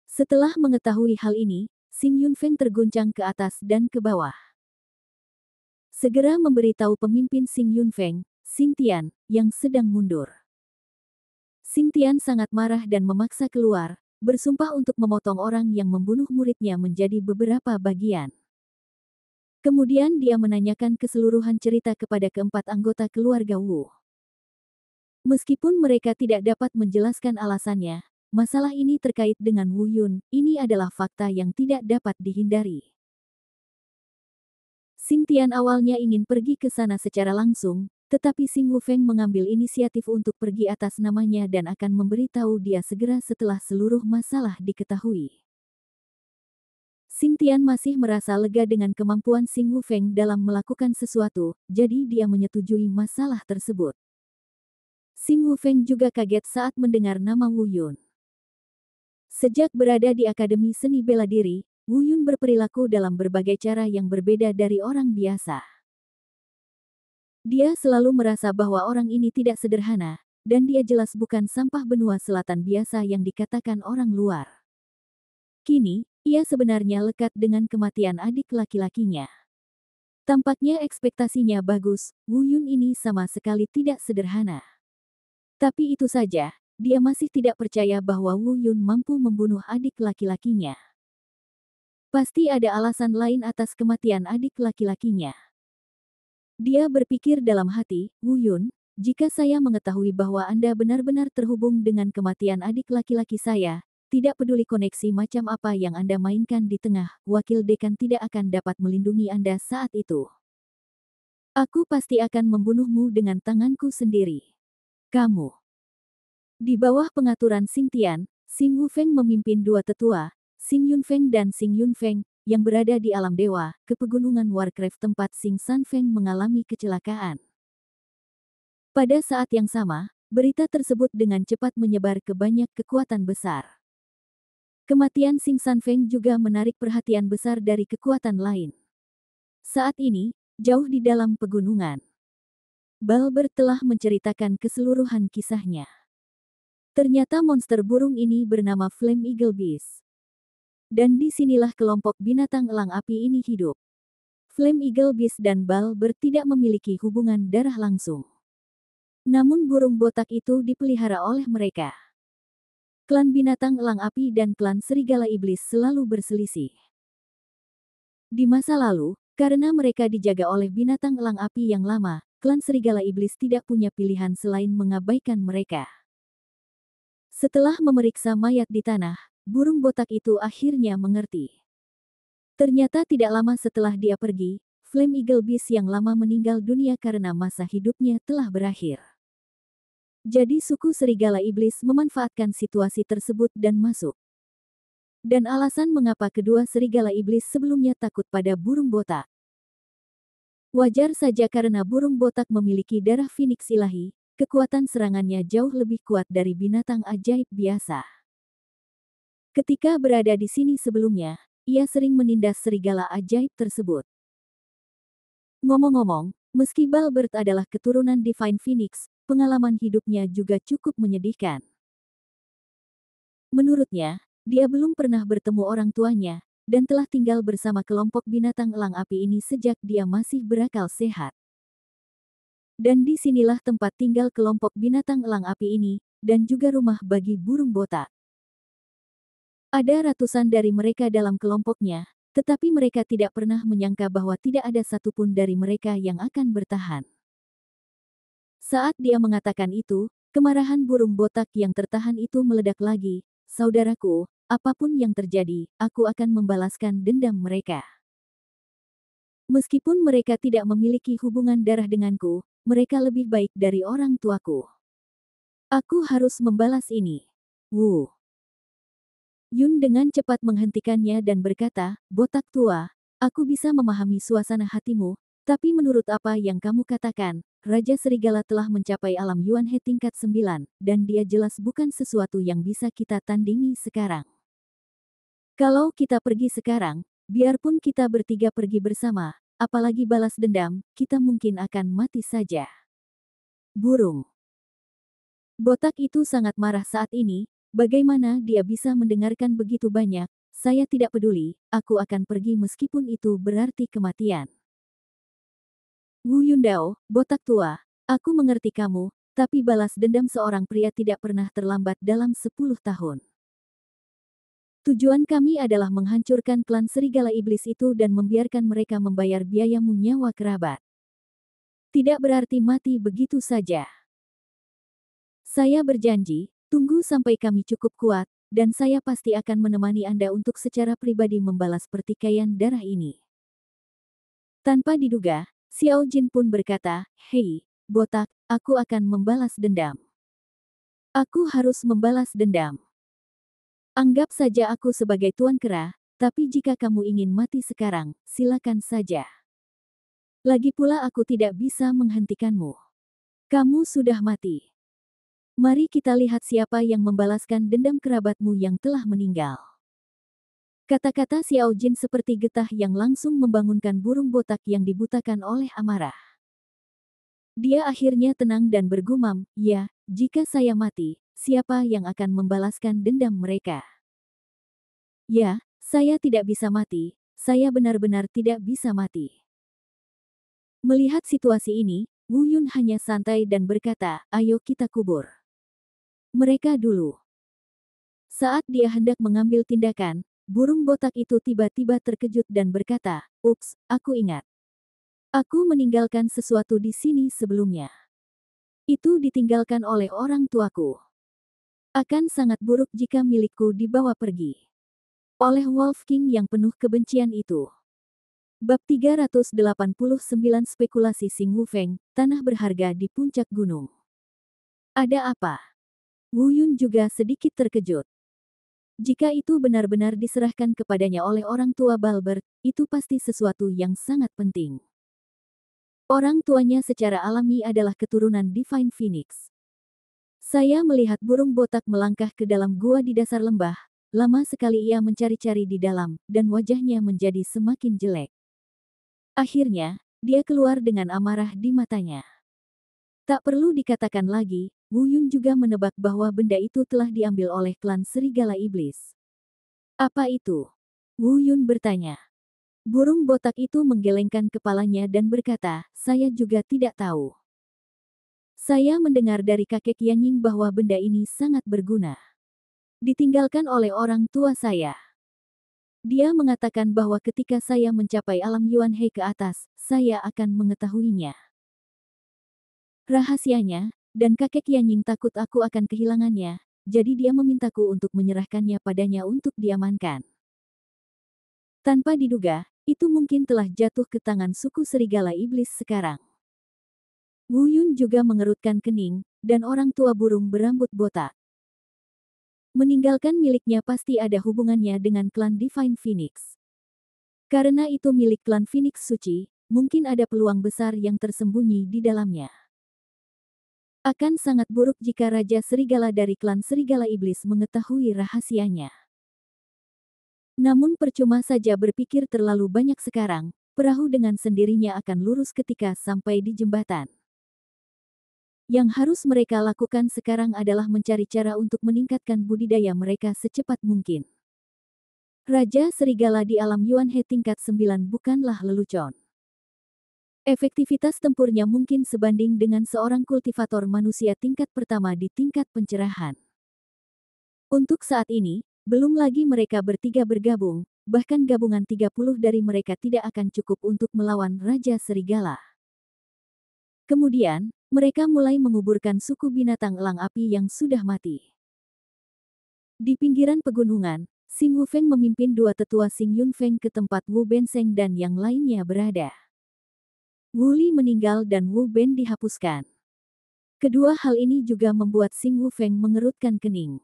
Setelah mengetahui hal ini, Xing Yunfeng terguncang ke atas dan ke bawah. Segera memberitahu pemimpin Xing Yunfeng, Xing Tian, yang sedang mundur. Xing Tian sangat marah dan memaksa keluar, bersumpah untuk memotong orang yang membunuh muridnya menjadi beberapa bagian. Kemudian dia menanyakan keseluruhan cerita kepada keempat anggota keluarga Wu. Meskipun mereka tidak dapat menjelaskan alasannya, masalah ini terkait dengan Wu Yun, ini adalah fakta yang tidak dapat dihindari. Xing Tian awalnya ingin pergi ke sana secara langsung, tetapi Xing Wufeng mengambil inisiatif untuk pergi atas namanya dan akan memberitahu dia segera setelah seluruh masalah diketahui. Xing Tian masih merasa lega dengan kemampuan Xing Wufeng dalam melakukan sesuatu, jadi dia menyetujui masalah tersebut. Xing Wufeng juga kaget saat mendengar nama Wu Yun. Sejak berada di Akademi Seni Bela Diri, Wu Yun berperilaku dalam berbagai cara yang berbeda dari orang biasa. Dia selalu merasa bahwa orang ini tidak sederhana, dan dia jelas bukan sampah benua selatan biasa yang dikatakan orang luar. Kini, ia sebenarnya lekat dengan kematian adik laki-lakinya. Tampaknya ekspektasinya bagus, Wu Yun ini sama sekali tidak sederhana. Tapi itu saja, dia masih tidak percaya bahwa Wu Yun mampu membunuh adik laki-lakinya. Pasti ada alasan lain atas kematian adik laki-lakinya. Dia berpikir dalam hati, Wu Yun, jika saya mengetahui bahwa Anda benar-benar terhubung dengan kematian adik laki-laki saya, tidak peduli koneksi macam apa yang Anda mainkan di tengah, wakil dekan tidak akan dapat melindungi Anda saat itu. Aku pasti akan membunuhmu dengan tanganku sendiri. Kamu. Di bawah pengaturan Xing Tian, Xing Wufeng memimpin dua tetua, Xing Yunfeng dan Xing Yunfeng, yang berada di alam dewa, ke pegunungan Warcraft tempat Xing Sanfeng mengalami kecelakaan. Pada saat yang sama, berita tersebut dengan cepat menyebar ke banyak kekuatan besar. Kematian Xing Sanfeng juga menarik perhatian besar dari kekuatan lain. Saat ini, jauh di dalam pegunungan, Balber telah menceritakan keseluruhan kisahnya. Ternyata monster burung ini bernama Flame Eagle Beast. Dan disinilah kelompok binatang elang api ini hidup. Flame Eagle Beast dan Balber tidak memiliki hubungan darah langsung. Namun burung botak itu dipelihara oleh mereka. Klan binatang elang api dan klan serigala iblis selalu berselisih. Di masa lalu, karena mereka dijaga oleh binatang elang api yang lama, klan serigala iblis tidak punya pilihan selain mengabaikan mereka. Setelah memeriksa mayat di tanah, burung botak itu akhirnya mengerti. Ternyata tidak lama setelah dia pergi, Flame Eagle Beast yang lama meninggal dunia karena masa hidupnya telah berakhir. Jadi suku serigala iblis memanfaatkan situasi tersebut dan masuk. Dan alasan mengapa kedua serigala iblis sebelumnya takut pada burung botak. Wajar saja karena burung botak memiliki darah Phoenix ilahi, kekuatan serangannya jauh lebih kuat dari binatang ajaib biasa. Ketika berada di sini sebelumnya, ia sering menindas serigala ajaib tersebut. Ngomong-ngomong, meski Balbert adalah keturunan Divine Phoenix, pengalaman hidupnya juga cukup menyedihkan. Menurutnya, dia belum pernah bertemu orang tuanya, dan telah tinggal bersama kelompok binatang elang api ini sejak dia masih berakal sehat. Dan disinilah tempat tinggal kelompok binatang elang api ini, dan juga rumah bagi burung botak. Ada ratusan dari mereka dalam kelompoknya, tetapi mereka tidak pernah menyangka bahwa tidak ada satupun dari mereka yang akan bertahan. Saat dia mengatakan itu, kemarahan burung botak yang tertahan itu meledak lagi. Saudaraku, apapun yang terjadi, aku akan membalaskan dendam mereka. Meskipun mereka tidak memiliki hubungan darah denganku, mereka lebih baik dari orang tuaku. Aku harus membalas ini. Wu Yun dengan cepat menghentikannya dan berkata, botak tua, aku bisa memahami suasana hatimu, tapi menurut apa yang kamu katakan, Raja Serigala telah mencapai alam Yuan He tingkat 9, dan dia jelas bukan sesuatu yang bisa kita tandingi sekarang. Kalau kita pergi sekarang, biarpun kita bertiga pergi bersama, apalagi balas dendam, kita mungkin akan mati saja. Burung botak itu sangat marah saat ini, bagaimana dia bisa mendengarkan begitu banyak, saya tidak peduli, aku akan pergi meskipun itu berarti kematian. Wu Yundao, botak tua, aku mengerti kamu, tapi balas dendam seorang pria tidak pernah terlambat dalam 10 tahun. Tujuan kami adalah menghancurkan klan serigala iblis itu dan membiarkan mereka membayar biayamu nyawa kerabat. Tidak berarti mati begitu saja. Saya berjanji, tunggu sampai kami cukup kuat, dan saya pasti akan menemani Anda untuk secara pribadi membalas pertikaian darah ini. Tanpa diduga, Xiao Jin pun berkata, hei, botak, aku akan membalas dendam. Aku harus membalas dendam. Anggap saja aku sebagai tuan kera, tapi jika kamu ingin mati sekarang, silakan saja. Lagi pula aku tidak bisa menghentikanmu. Kamu sudah mati. Mari kita lihat siapa yang membalaskan dendam kerabatmu yang telah meninggal. Kata-kata Xiao Jin seperti getah yang langsung membangunkan burung botak yang dibutakan oleh amarah. Dia akhirnya tenang dan bergumam, ya, jika saya mati, siapa yang akan membalaskan dendam mereka? Ya, saya tidak bisa mati, saya benar-benar tidak bisa mati. Melihat situasi ini, Wu Yun hanya santai dan berkata, ayo kita kubur mereka dulu. Saat dia hendak mengambil tindakan, burung botak itu tiba-tiba terkejut dan berkata, ups, aku ingat. Aku meninggalkan sesuatu di sini sebelumnya. Itu ditinggalkan oleh orang tuaku. Akan sangat buruk jika milikku dibawa pergi oleh Wolf King yang penuh kebencian itu. Bab 389 Spekulasi Xing Wufeng, tanah berharga di puncak gunung. Ada apa? Wu Yun juga sedikit terkejut. Jika itu benar-benar diserahkan kepadanya oleh orang tua Balbert, itu pasti sesuatu yang sangat penting. Orang tuanya secara alami adalah keturunan Divine Phoenix. Saya melihat burung botak melangkah ke dalam gua di dasar lembah. Lama sekali ia mencari-cari di dalam, dan wajahnya menjadi semakin jelek. Akhirnya, dia keluar dengan amarah di matanya. Tak perlu dikatakan lagi, Wu Yun juga menebak bahwa benda itu telah diambil oleh klan Serigala Iblis. Apa itu? Wu Yun bertanya. Burung botak itu menggelengkan kepalanya dan berkata, saya juga tidak tahu. Saya mendengar dari kakek Yanying bahwa benda ini sangat berguna. Ditinggalkan oleh orang tua saya. Dia mengatakan bahwa ketika saya mencapai alam Yuan He ke atas, saya akan mengetahuinya. Rahasianya, dan kakek Yanying takut aku akan kehilangannya, jadi dia memintaku untuk menyerahkannya padanya untuk diamankan. Tanpa diduga, itu mungkin telah jatuh ke tangan suku Serigala Iblis sekarang. Wu Yun juga mengerutkan kening, dan orang tua burung berambut botak. Meninggalkan miliknya pasti ada hubungannya dengan klan Divine Phoenix. Karena itu milik klan Phoenix Suci, mungkin ada peluang besar yang tersembunyi di dalamnya. Akan sangat buruk jika Raja Serigala dari klan Serigala Iblis mengetahui rahasianya. Namun percuma saja berpikir terlalu banyak sekarang, perahu dengan sendirinya akan lurus ketika sampai di jembatan. Yang harus mereka lakukan sekarang adalah mencari cara untuk meningkatkan budidaya mereka secepat mungkin. Raja Serigala di alam Yuan He tingkat 9 bukanlah lelucon. Efektivitas tempurnya mungkin sebanding dengan seorang kultivator manusia tingkat pertama di tingkat pencerahan. Untuk saat ini, belum lagi mereka bertiga bergabung, bahkan gabungan 30 dari mereka tidak akan cukup untuk melawan Raja Serigala. Kemudian, mereka mulai menguburkan suku binatang elang api yang sudah mati. Di pinggiran pegunungan, Xing Wufeng memimpin dua tetua Xing Yunfeng ke tempat Wu Benseng dan yang lainnya berada. Wu Li meninggal dan Wu Ben dihapuskan. Kedua hal ini juga membuat Xing Wufeng mengerutkan kening.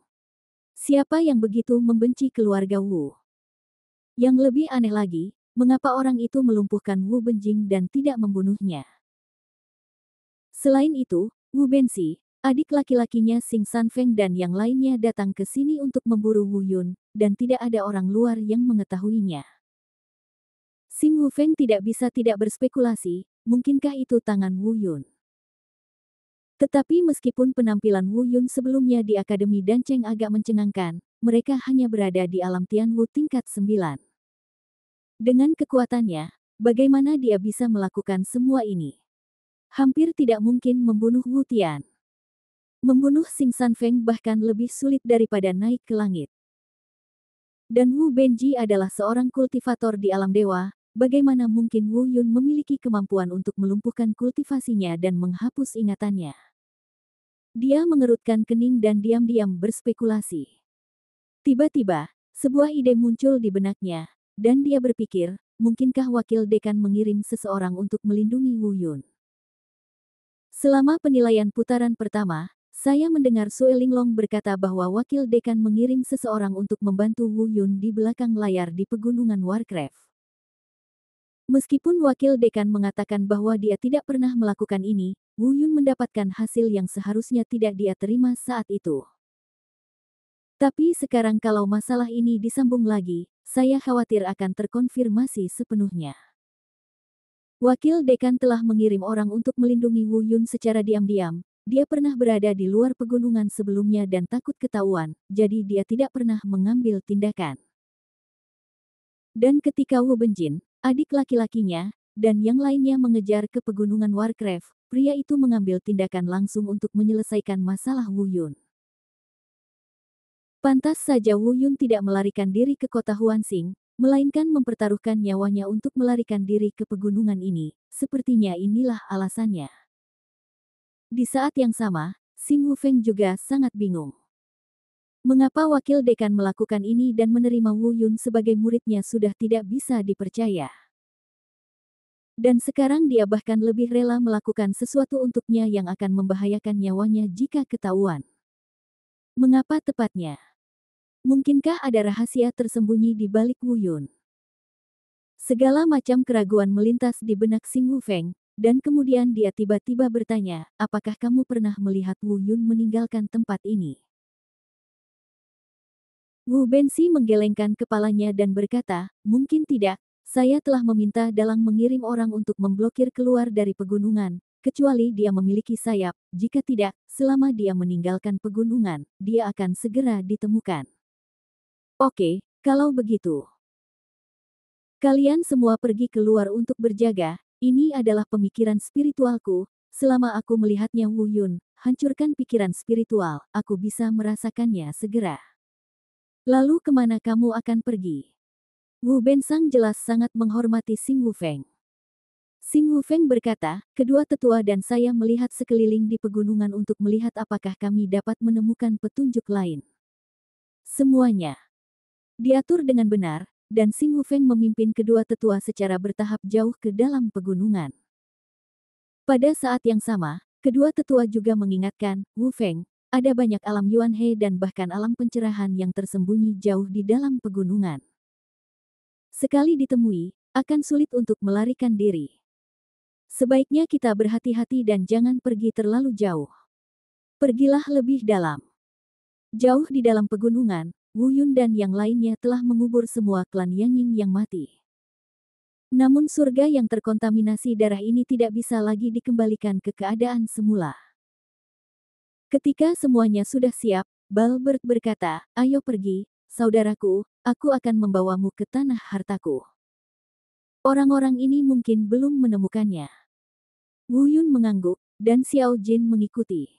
Siapa yang begitu membenci keluarga Wu? Yang lebih aneh lagi, mengapa orang itu melumpuhkan Wu Benjing dan tidak membunuhnya? Selain itu, Wu Benxi, adik laki-lakinya Xing Sanfeng dan yang lainnya datang ke sini untuk memburu Wu Yun, dan tidak ada orang luar yang mengetahuinya. Xing Wufeng tidak bisa tidak berspekulasi, mungkinkah itu tangan Wu Yun? Tetapi meskipun penampilan Wu Yun sebelumnya di Akademi Danceng agak mencengangkan, mereka hanya berada di alam Tianwu tingkat 9. Dengan kekuatannya, bagaimana dia bisa melakukan semua ini? Hampir tidak mungkin membunuh Wu Tian. Membunuh Xing Sanfeng bahkan lebih sulit daripada naik ke langit. Dan Wu Benji adalah seorang kultivator di alam dewa, bagaimana mungkin Wu Yun memiliki kemampuan untuk melumpuhkan kultivasinya dan menghapus ingatannya? Dia mengerutkan kening dan diam-diam berspekulasi. Tiba-tiba, sebuah ide muncul di benaknya, dan dia berpikir, mungkinkah wakil dekan mengirim seseorang untuk melindungi Wu Yun? Selama penilaian putaran pertama, saya mendengar Sue Linglong berkata bahwa wakil dekan mengirim seseorang untuk membantu Wu Yun di belakang layar di pegunungan Warcraft. Meskipun wakil dekan mengatakan bahwa dia tidak pernah melakukan ini, Wu Yun mendapatkan hasil yang seharusnya tidak dia terima saat itu. Tapi sekarang kalau masalah ini disambung lagi, saya khawatir akan terkonfirmasi sepenuhnya. Wakil dekan telah mengirim orang untuk melindungi Wu Yun secara diam-diam. Dia pernah berada di luar pegunungan sebelumnya dan takut ketahuan, jadi dia tidak pernah mengambil tindakan. Dan ketika Wu Benjin, adik laki-lakinya, dan yang lainnya mengejar ke pegunungan Warcraft, pria itu mengambil tindakan langsung untuk menyelesaikan masalah Wu Yun. Pantas saja Wu Yun tidak melarikan diri ke kota Huansing, melainkan mempertaruhkan nyawanya untuk melarikan diri ke pegunungan ini. Sepertinya inilah alasannya. Di saat yang sama, Xing Wufeng juga sangat bingung. Mengapa wakil dekan melakukan ini dan menerima Wu Yun sebagai muridnya sudah tidak bisa dipercaya. Dan sekarang dia bahkan lebih rela melakukan sesuatu untuknya yang akan membahayakan nyawanya jika ketahuan. Mengapa tepatnya? Mungkinkah ada rahasia tersembunyi di balik Wu Yun? Segala macam keraguan melintas di benak Xing Wufeng, dan kemudian dia tiba-tiba bertanya, apakah kamu pernah melihat Wu Yun meninggalkan tempat ini? Wu Bensi menggelengkan kepalanya dan berkata, mungkin tidak, saya telah meminta Dalang mengirim orang untuk memblokir keluar dari pegunungan, kecuali dia memiliki sayap, jika tidak, selama dia meninggalkan pegunungan, dia akan segera ditemukan. Oke, kalau begitu. Kalian semua pergi keluar untuk berjaga, ini adalah pemikiran spiritualku, selama aku melihatnya Wu Yun, hancurkan pikiran spiritual, aku bisa merasakannya segera. Lalu kemana kamu akan pergi? Wu Bensang jelas sangat menghormati Xing Wufeng. Xing Wufeng berkata, kedua tetua dan saya melihat sekeliling di pegunungan untuk melihat apakah kami dapat menemukan petunjuk lain. Semuanya diatur dengan benar, dan Xing Wufeng memimpin kedua tetua secara bertahap jauh ke dalam pegunungan. Pada saat yang sama, kedua tetua juga mengingatkan, Wu Feng, ada banyak alam Yuan He dan bahkan alam pencerahan yang tersembunyi jauh di dalam pegunungan. Sekali ditemui, akan sulit untuk melarikan diri. Sebaiknya kita berhati-hati dan jangan pergi terlalu jauh. Pergilah lebih dalam. Jauh di dalam pegunungan, Wu Yun dan yang lainnya telah mengubur semua klan Yangying yang mati. Namun surga yang terkontaminasi darah ini tidak bisa lagi dikembalikan ke keadaan semula. Ketika semuanya sudah siap, Balbert berkata, ayo pergi, saudaraku, aku akan membawamu ke tanah hartaku. Orang-orang ini mungkin belum menemukannya. Wu Yun mengangguk, dan Xiao Jin mengikuti.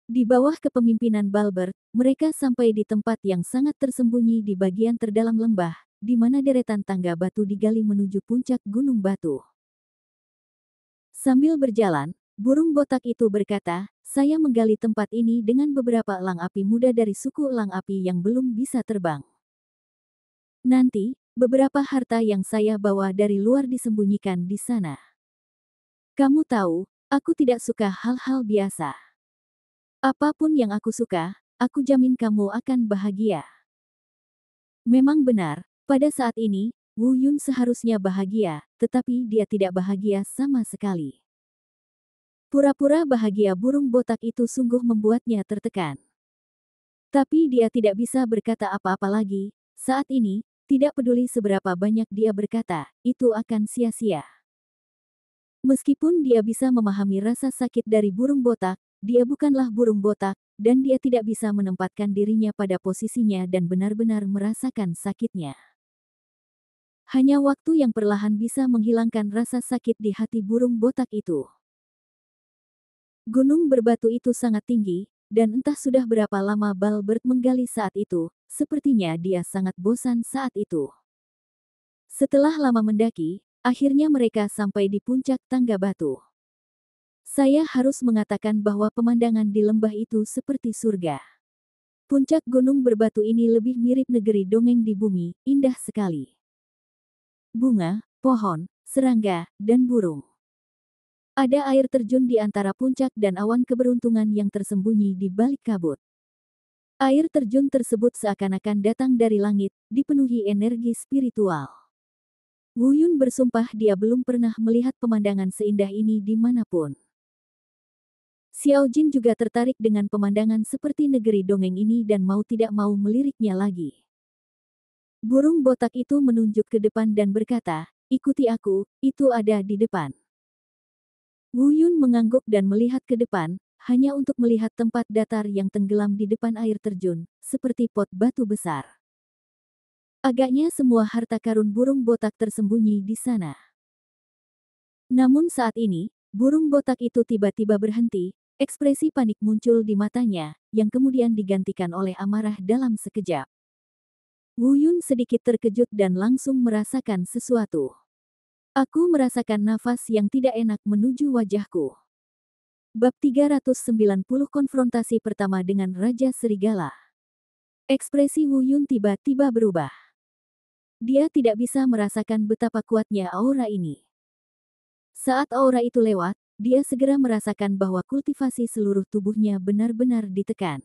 Di bawah kepemimpinan Balbert, mereka sampai di tempat yang sangat tersembunyi di bagian terdalam lembah, di mana deretan tangga batu digali menuju puncak gunung batu. Sambil berjalan, burung botak itu berkata, saya menggali tempat ini dengan beberapa elang api muda dari suku elang api yang belum bisa terbang. Nanti, beberapa harta yang saya bawa dari luar disembunyikan di sana. Kamu tahu, aku tidak suka hal-hal biasa. Apapun yang aku suka, aku jamin kamu akan bahagia. Memang benar, pada saat ini, Wu Yun seharusnya bahagia, tetapi dia tidak bahagia sama sekali. Pura-pura bahagia burung botak itu sungguh membuatnya tertekan. Tapi dia tidak bisa berkata apa-apa lagi, saat ini, tidak peduli seberapa banyak dia berkata, itu akan sia-sia. Meskipun dia bisa memahami rasa sakit dari burung botak, dia bukanlah burung botak, dan dia tidak bisa menempatkan dirinya pada posisinya dan benar-benar merasakan sakitnya. Hanya waktu yang perlahan bisa menghilangkan rasa sakit di hati burung botak itu. Gunung berbatu itu sangat tinggi, dan entah sudah berapa lama Balbert menggali saat itu, sepertinya dia sangat bosan saat itu. Setelah lama mendaki, akhirnya mereka sampai di puncak tangga batu. Saya harus mengatakan bahwa pemandangan di lembah itu seperti surga. Puncak gunung berbatu ini lebih mirip negeri dongeng di bumi, indah sekali. Bunga, pohon, serangga, dan burung. Ada air terjun di antara puncak dan awan keberuntungan yang tersembunyi di balik kabut. Air terjun tersebut seakan-akan datang dari langit, dipenuhi energi spiritual. Wu Yun bersumpah dia belum pernah melihat pemandangan seindah ini dimanapun. Xiao Jin juga tertarik dengan pemandangan seperti negeri dongeng ini dan mau tidak mau meliriknya lagi. Burung botak itu menunjuk ke depan dan berkata, ikuti aku, itu ada di depan. Wu Yun mengangguk dan melihat ke depan, hanya untuk melihat tempat datar yang tenggelam di depan air terjun, seperti pot batu besar. Agaknya semua harta karun burung botak tersembunyi di sana. Namun saat ini, burung botak itu tiba-tiba berhenti, ekspresi panik muncul di matanya, yang kemudian digantikan oleh amarah dalam sekejap. Wu Yun sedikit terkejut dan langsung merasakan sesuatu. Aku merasakan nafas yang tidak enak menuju wajahku. Bab 390 Konfrontasi pertama dengan Raja Serigala. Ekspresi Wu Yun tiba-tiba berubah. Dia tidak bisa merasakan betapa kuatnya aura ini. Saat aura itu lewat, dia segera merasakan bahwa kultivasi seluruh tubuhnya benar-benar ditekan.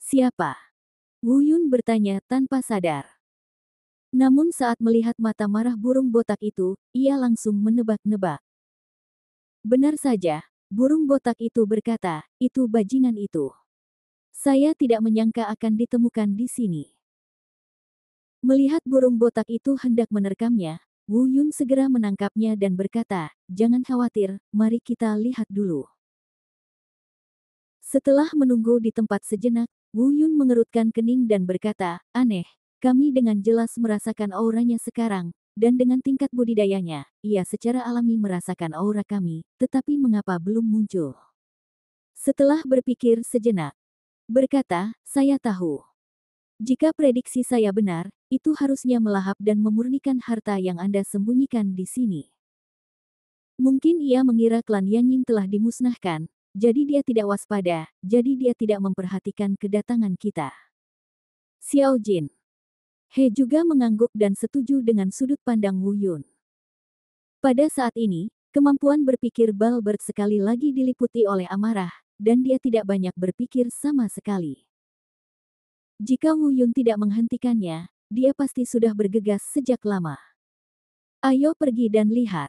Siapa? Wu Yun bertanya tanpa sadar. Namun saat melihat mata marah burung botak itu, ia langsung menebak-nebak. Benar saja, burung botak itu berkata, itu bajingan itu. Saya tidak menyangka akan ditemukan di sini. Melihat burung botak itu hendak menerkamnya, Wu Yun segera menangkapnya dan berkata, jangan khawatir, mari kita lihat dulu. Setelah menunggu di tempat sejenak, Wu Yun mengerutkan kening dan berkata, aneh, kami dengan jelas merasakan auranya sekarang, dan dengan tingkat budidayanya, ia secara alami merasakan aura kami, tetapi mengapa belum muncul? Setelah berpikir sejenak, berkata, saya tahu. Jika prediksi saya benar, itu harusnya melahap dan memurnikan harta yang Anda sembunyikan di sini. Mungkin ia mengira klan Yanying telah dimusnahkan, jadi dia tidak waspada, jadi dia tidak memperhatikan kedatangan kita. Xiao Jin. He juga mengangguk dan setuju dengan sudut pandang Wu Yun. Pada saat ini, kemampuan berpikir Balbert sekali lagi diliputi oleh amarah, dan dia tidak banyak berpikir sama sekali. Jika Wu Yun tidak menghentikannya, dia pasti sudah bergegas sejak lama. Ayo pergi dan lihat.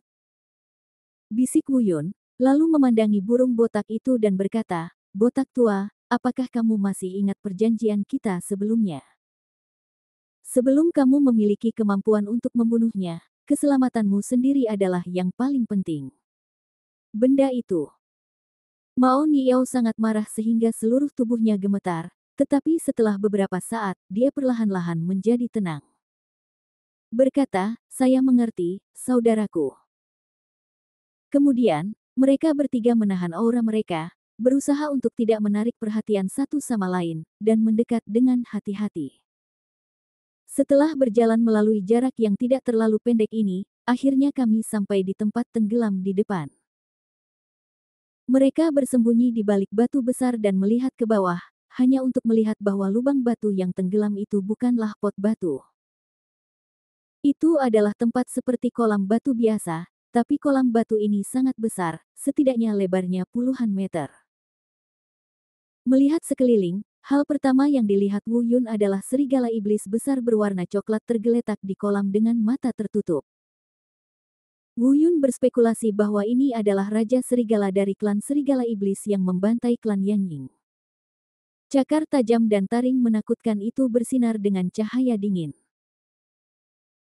Bisik Wu Yun, lalu memandangi burung botak itu dan berkata, botak tua, apakah kamu masih ingat perjanjian kita sebelumnya? Sebelum kamu memiliki kemampuan untuk membunuhnya, keselamatanmu sendiri adalah yang paling penting. Benda itu. Mao Niao sangat marah sehingga seluruh tubuhnya gemetar. Tetapi setelah beberapa saat, dia perlahan-lahan menjadi tenang. Berkata, saya mengerti, saudaraku. Kemudian, mereka bertiga menahan aura mereka, berusaha untuk tidak menarik perhatian satu sama lain, dan mendekat dengan hati-hati. Setelah berjalan melalui jarak yang tidak terlalu pendek ini, akhirnya kami sampai di tempat tenggelam di depan. Mereka bersembunyi di balik batu besar dan melihat ke bawah, hanya untuk melihat bahwa lubang batu yang tenggelam itu bukanlah pot batu. Itu adalah tempat seperti kolam batu biasa, tapi kolam batu ini sangat besar, setidaknya lebarnya puluhan meter. Melihat sekeliling, hal pertama yang dilihat Wu Yun adalah serigala iblis besar berwarna coklat tergeletak di kolam dengan mata tertutup. Wu Yun berspekulasi bahwa ini adalah Raja Serigala dari klan Serigala Iblis yang membantai klan Yanying. Cakar tajam dan taring menakutkan itu bersinar dengan cahaya dingin.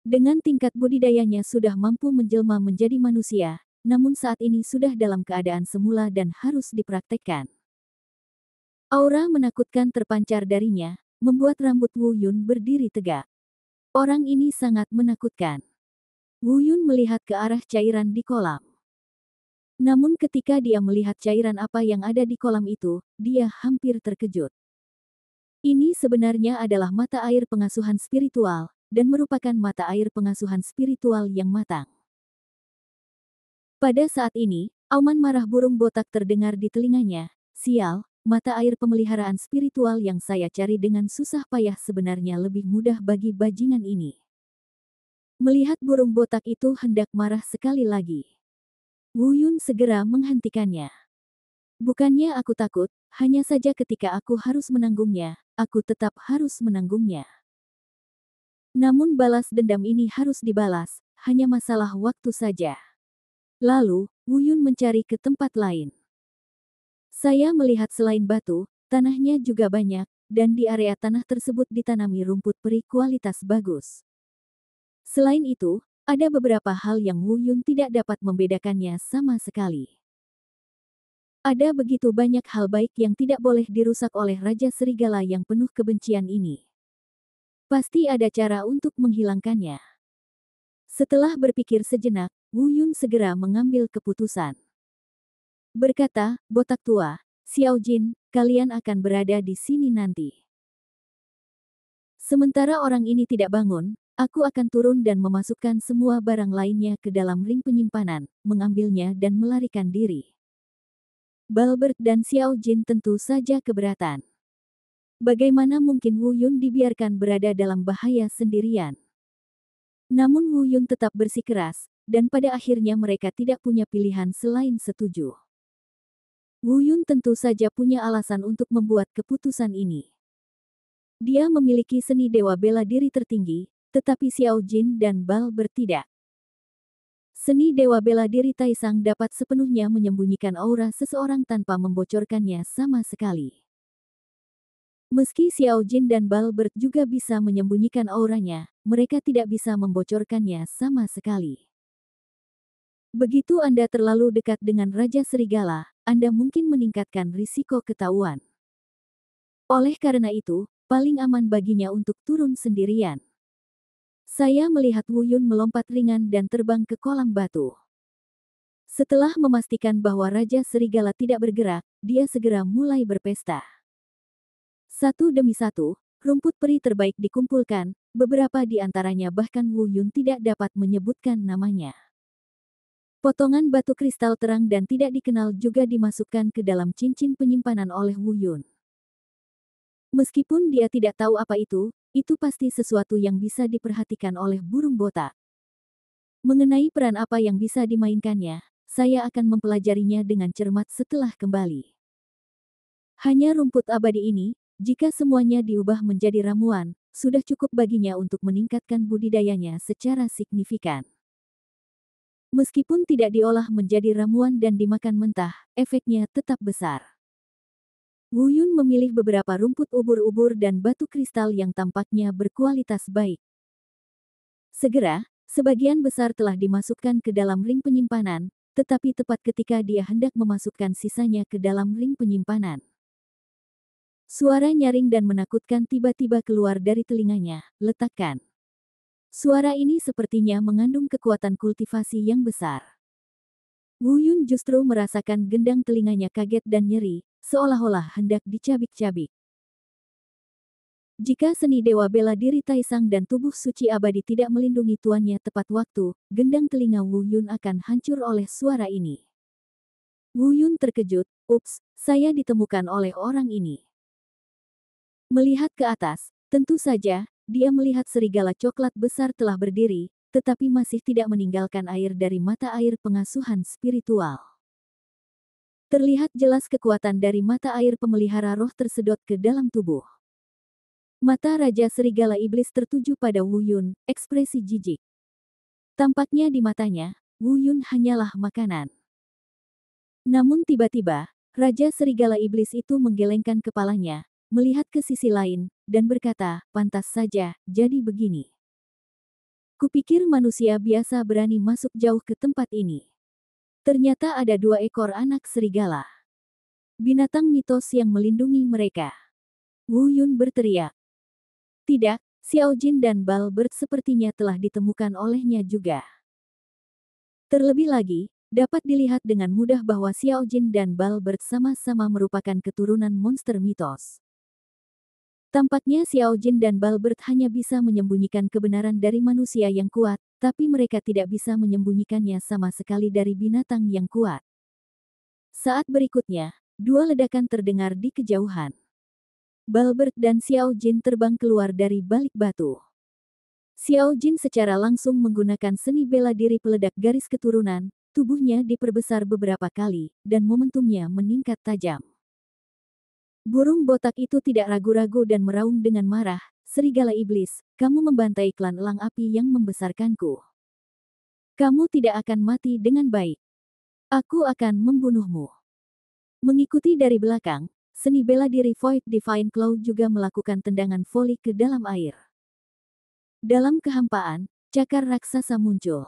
Dengan tingkat budidayanya sudah mampu menjelma menjadi manusia, namun saat ini sudah dalam keadaan semula dan harus dipraktekkan. Aura menakutkan terpancar darinya, membuat rambut Wu Yun berdiri tegak. Orang ini sangat menakutkan. Wu Yun melihat ke arah cairan di kolam. Namun ketika dia melihat cairan apa yang ada di kolam itu, dia hampir terkejut. Ini sebenarnya adalah mata air pengasuhan spiritual, dan merupakan mata air pengasuhan spiritual yang matang. Pada saat ini, auman marah burung botak terdengar di telinganya. Sial, mata air pemeliharaan spiritual yang saya cari dengan susah payah sebenarnya lebih mudah bagi bajingan ini. Melihat burung botak itu hendak marah sekali lagi. Wu Yun segera menghentikannya. Bukannya aku takut, hanya saja ketika aku harus menanggungnya, aku tetap harus menanggungnya. Namun balas dendam ini harus dibalas, hanya masalah waktu saja. Lalu, Wu Yun mencari ke tempat lain. Saya melihat selain batu, tanahnya juga banyak, dan di area tanah tersebut ditanami rumput peri kualitas bagus. Selain itu, ada beberapa hal yang Wu Yun tidak dapat membedakannya sama sekali. Ada begitu banyak hal baik yang tidak boleh dirusak oleh Raja Serigala yang penuh kebencian ini. Pasti ada cara untuk menghilangkannya. Setelah berpikir sejenak, Wu Yun segera mengambil keputusan. Berkata, botak tua, Xiao Jin, kalian akan berada di sini nanti. Sementara orang ini tidak bangun, aku akan turun dan memasukkan semua barang lainnya ke dalam ring penyimpanan, mengambilnya dan melarikan diri. Balbert dan Xiao Jin tentu saja keberatan. Bagaimana mungkin Wu Yun dibiarkan berada dalam bahaya sendirian? Namun Wu Yun tetap bersikeras, dan pada akhirnya mereka tidak punya pilihan selain setuju. Wu Yun tentu saja punya alasan untuk membuat keputusan ini. Dia memiliki seni dewa bela diri tertinggi, tetapi Xiao Jin dan Balbert tidak. Seni dewa bela diri Taisang dapat sepenuhnya menyembunyikan aura seseorang tanpa membocorkannya sama sekali. Meski Xiao Jin dan Balbert juga bisa menyembunyikan auranya, mereka tidak bisa membocorkannya sama sekali. Begitu Anda terlalu dekat dengan Raja Serigala, Anda mungkin meningkatkan risiko ketahuan. Oleh karena itu, paling aman baginya untuk turun sendirian. Saya melihat Wu Yun melompat ringan dan terbang ke kolam batu. Setelah memastikan bahwa Raja Serigala tidak bergerak, dia segera mulai berpesta. Satu demi satu, rumput peri terbaik dikumpulkan, beberapa di antaranya bahkan Wu Yun tidak dapat menyebutkan namanya. Potongan batu kristal terang dan tidak dikenal juga dimasukkan ke dalam cincin penyimpanan oleh Wu Yun. Meskipun dia tidak tahu apa itu pasti sesuatu yang bisa diperhatikan oleh burung botak. Mengenai peran apa yang bisa dimainkannya, saya akan mempelajarinya dengan cermat setelah kembali. Hanya rumput abadi ini, jika semuanya diubah menjadi ramuan, sudah cukup baginya untuk meningkatkan budidayanya secara signifikan. Meskipun tidak diolah menjadi ramuan dan dimakan mentah, efeknya tetap besar. Wu Yun memilih beberapa rumput ubur-ubur dan batu kristal yang tampaknya berkualitas baik. Segera, sebagian besar telah dimasukkan ke dalam ring penyimpanan, tetapi tepat ketika dia hendak memasukkan sisanya ke dalam ring penyimpanan. Suara nyaring dan menakutkan tiba-tiba keluar dari telinganya, letakkan. Suara ini sepertinya mengandung kekuatan kultivasi yang besar. Wu Yun justru merasakan gendang telinganya kaget dan nyeri, seolah-olah hendak dicabik-cabik. Jika seni dewa bela diri Taisang dan tubuh suci abadi tidak melindungi tuannya tepat waktu, gendang telinga Wu Yun akan hancur oleh suara ini. Wu Yun terkejut, "Ups, saya ditemukan oleh orang ini." Melihat ke atas, tentu saja, dia melihat serigala coklat besar telah berdiri, tetapi masih tidak meninggalkan air dari mata air pengasuhan spiritual. Terlihat jelas kekuatan dari mata air pemelihara roh tersedot ke dalam tubuh. Mata Raja Serigala Iblis tertuju pada Wu Yun, ekspresi jijik. Tampaknya di matanya, Wu Yun hanyalah makanan. Namun tiba-tiba, Raja Serigala Iblis itu menggelengkan kepalanya, melihat ke sisi lain, dan berkata, "Pantas saja, jadi begini. Kupikir manusia biasa berani masuk jauh ke tempat ini. Ternyata ada 2 ekor anak serigala. Binatang mitos yang melindungi mereka." Wu Yun berteriak. Tidak, Xiao Jin dan Balbert sepertinya telah ditemukan olehnya juga. Terlebih lagi, dapat dilihat dengan mudah bahwa Xiao Jin dan Balbert sama-sama merupakan keturunan monster mitos. Tampaknya Xiao Jin dan Balbert hanya bisa menyembunyikan kebenaran dari manusia yang kuat, tapi mereka tidak bisa menyembunyikannya sama sekali dari binatang yang kuat. Saat berikutnya, 2 ledakan terdengar di kejauhan. Balbert dan Xiao Jin terbang keluar dari balik batu. Xiao Jin secara langsung menggunakan seni bela diri peledak garis keturunan, tubuhnya diperbesar beberapa kali, dan momentumnya meningkat tajam. Burung botak itu tidak ragu-ragu dan meraung dengan marah, "Serigala iblis, kamu membantai klan elang api yang membesarkanku. Kamu tidak akan mati dengan baik. Aku akan membunuhmu." Mengikuti dari belakang, seni bela diri Void Divine Claw juga melakukan tendangan voli ke dalam air. Dalam kehampaan, cakar raksasa muncul.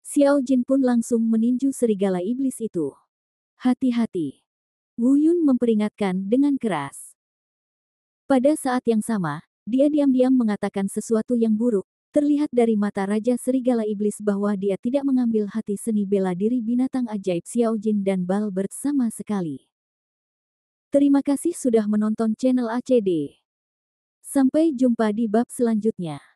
Xiao Jin pun langsung meninju serigala iblis itu. "Hati-hati." Wu Yun memperingatkan dengan keras. Pada saat yang sama, dia diam-diam mengatakan sesuatu yang buruk, terlihat dari mata Raja Serigala Iblis bahwa dia tidak mengambil hati seni bela diri binatang ajaib Xiao Jin dan Balbert sama sekali. Terima kasih sudah menonton channel ACD. Sampai jumpa di bab selanjutnya.